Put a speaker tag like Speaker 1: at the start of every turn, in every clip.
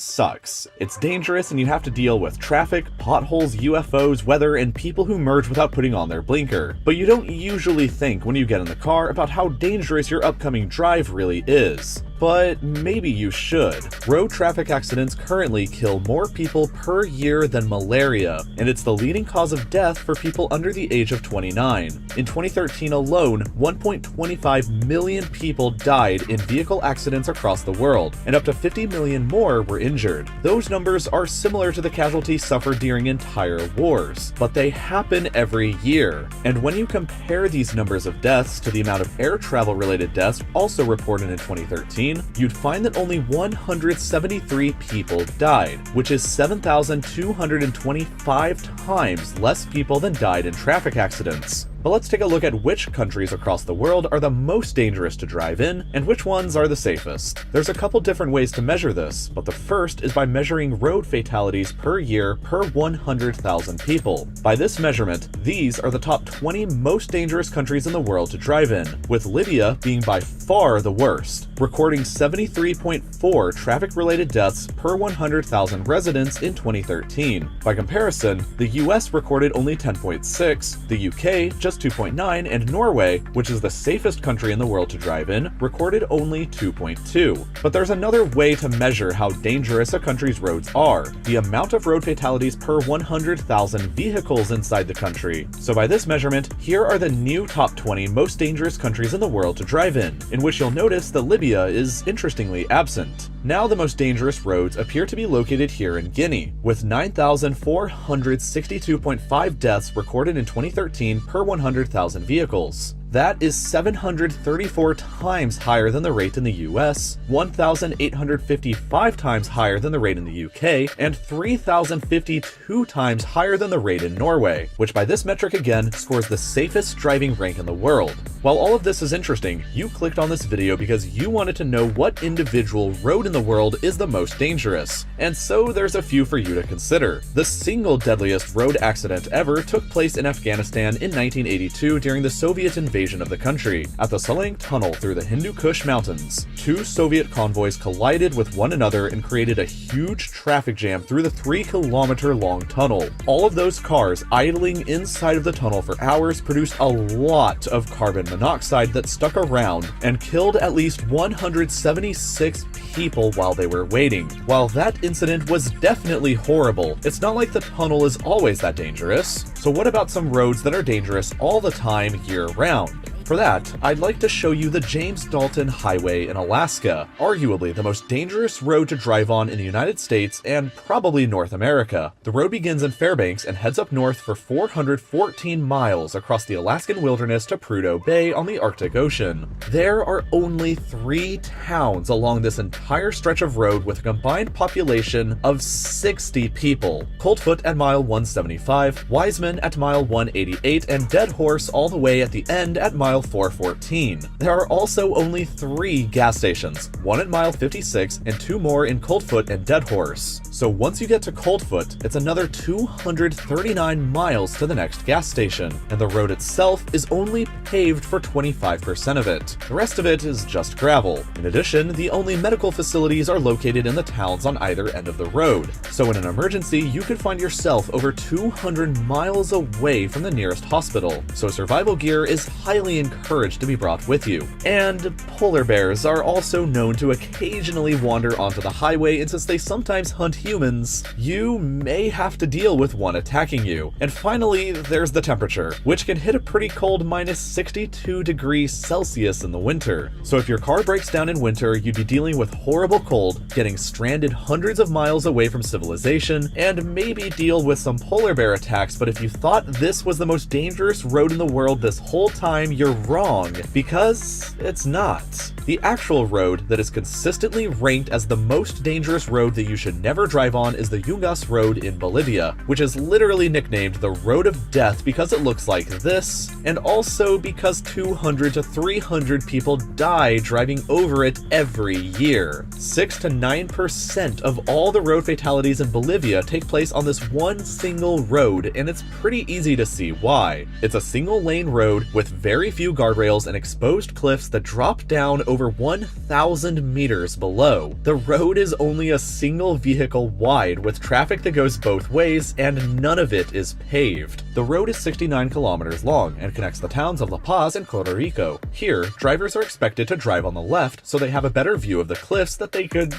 Speaker 1: sucks. It's dangerous and you have to deal with traffic, potholes, UFOs, weather, and people who merge without putting on their blinker. But you don't usually think when you get in the car about how dangerous your upcoming drive really is. But maybe you should. Road traffic accidents currently kill more people per year than malaria, and it's the leading cause of death for people under the age of 29. In 2013 alone, 1.25 million people died in vehicle accidents across the world, and up to 50 million more were injured. Those numbers are similar to the casualties suffered during entire wars, but they happen every year. And when you compare these numbers of deaths to the amount of air travel related deaths also reported in 2013, you'd find that only 173 people died, which is 7,225 times less people than died in traffic accidents. But let's take a look at which countries across the world are the most dangerous to drive in, and which ones are the safest. There's a couple different ways to measure this, but the first is by measuring road fatalities per year per 100,000 people. By this measurement, these are the top 20 most dangerous countries in the world to drive in, with Libya being by far the worst, recording 73.4 traffic-related deaths per 100,000 residents in 2013. By comparison, the US recorded only 10.6, the UK just 2.9, and Norway, which is the safest country in the world to drive in, recorded only 2.2. But there's another way to measure how dangerous a country's roads are: the amount of road fatalities per 100,000 vehicles inside the country. So by this measurement, here are the new top 20 most dangerous countries in the world to drive in which you'll notice that Libya is interestingly absent. Now the most dangerous roads appear to be located here in Guinea, with 9,462.5 deaths recorded in 2013 per 100,000 vehicles. That is 734 times higher than the rate in the US, 1,855 times higher than the rate in the UK, and 3,052 times higher than the rate in Norway, which by this metric again scores the safest driving rank in the world. While all of this is interesting, you clicked on this video because you wanted to know what individual road in the world is the most dangerous, and so there's a few for you to consider. The single deadliest road accident ever took place in Afghanistan in 1982 during the Soviet invasion of the country. At the Salang Tunnel through the Hindu Kush Mountains, two Soviet convoys collided with one another and created a huge traffic jam through the 3-kilometer-long tunnel. All of those cars idling inside of the tunnel for hours produced a lot of carbon monoxide that stuck around and killed at least 176 people while they were waiting. While that incident was definitely horrible, it's not like the tunnel is always that dangerous. So what about some roads that are dangerous all the time year-round? For that, I'd like to show you the James Dalton Highway in Alaska, arguably the most dangerous road to drive on in the United States and probably North America. The road begins in Fairbanks and heads up north for 414 miles across the Alaskan wilderness to Prudhoe Bay on the Arctic Ocean. There are only 3 towns along this entire stretch of road with a combined population of 60 people: Coldfoot at mile 175, Wiseman at mile 188, and Dead Horse all the way at the end at mile 414. There are also only 3 gas stations, one at mile 56 and 2 more in Coldfoot and Dead Horse. So once you get to Coldfoot, it's another 239 miles to the next gas station, and the road itself is only paved for 25% of it. The rest of it is just gravel. In addition, the only medical facilities are located in the towns on either end of the road. So in an emergency, you could find yourself over 200 miles away from the nearest hospital. So survival gear is highly encouraged to be brought with you. And polar bears are also known to occasionally wander onto the highway, and since they sometimes hunt humans, you may have to deal with one attacking you. And finally, there's the temperature, which can hit a pretty cold minus 62 degrees Celsius in the winter. So if your car breaks down in winter, you'd be dealing with horrible cold, getting stranded hundreds of miles away from civilization, and maybe deal with some polar bear attacks. But if you thought this was the most dangerous road in the world this whole time, you're wrong, because it's not. The actual road that is consistently ranked as the most dangerous road that you should never drive on is the Yungas Road in Bolivia, which is literally nicknamed the Road of Death because it looks like this, and also because 200 to 300 people die driving over it every year. 6 to 9% of all the road fatalities in Bolivia take place on this one single road, and it's pretty easy to see why. It's a single lane road with very few guardrails and exposed cliffs that drop down over 1,000 meters below. The road is only a single vehicle wide with traffic that goes both ways, and none of it is paved. The road is 69 kilometers long and connects the towns of La Paz and Puerto Rico. Here, drivers are expected to drive on the left so they have a better view of the cliffs that they could,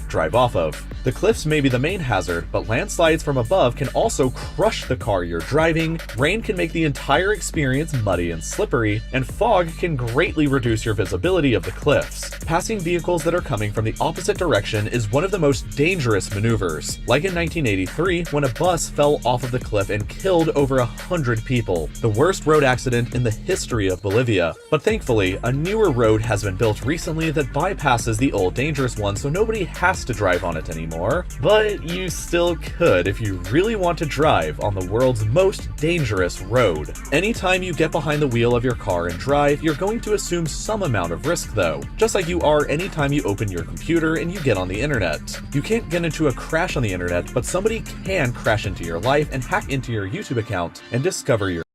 Speaker 1: drive off of. The cliffs may be the main hazard, but landslides from above can also crush the car you're driving, rain can make the entire experience muddy and slippery, and fog can greatly reduce your visibility of the cliffs. Passing vehicles that are coming from the opposite direction is one of the most dangerous maneuvers, like in 1983 when a bus fell off of the cliff and killed over 100 people, the worst road accident in the history of Bolivia. But thankfully, a newer road has been built recently that bypasses the old dangerous one, so nobody has to drive on it anymore. But you still could if you really want to drive on the world's most dangerous road. Anytime you get behind the wheel of your car and drive, you're going to assume some amount of risk though, just like you are anytime you open your computer and you get on the internet. You can't get into a crash on the internet, but somebody can crash into your life and hack into your YouTube account and discover your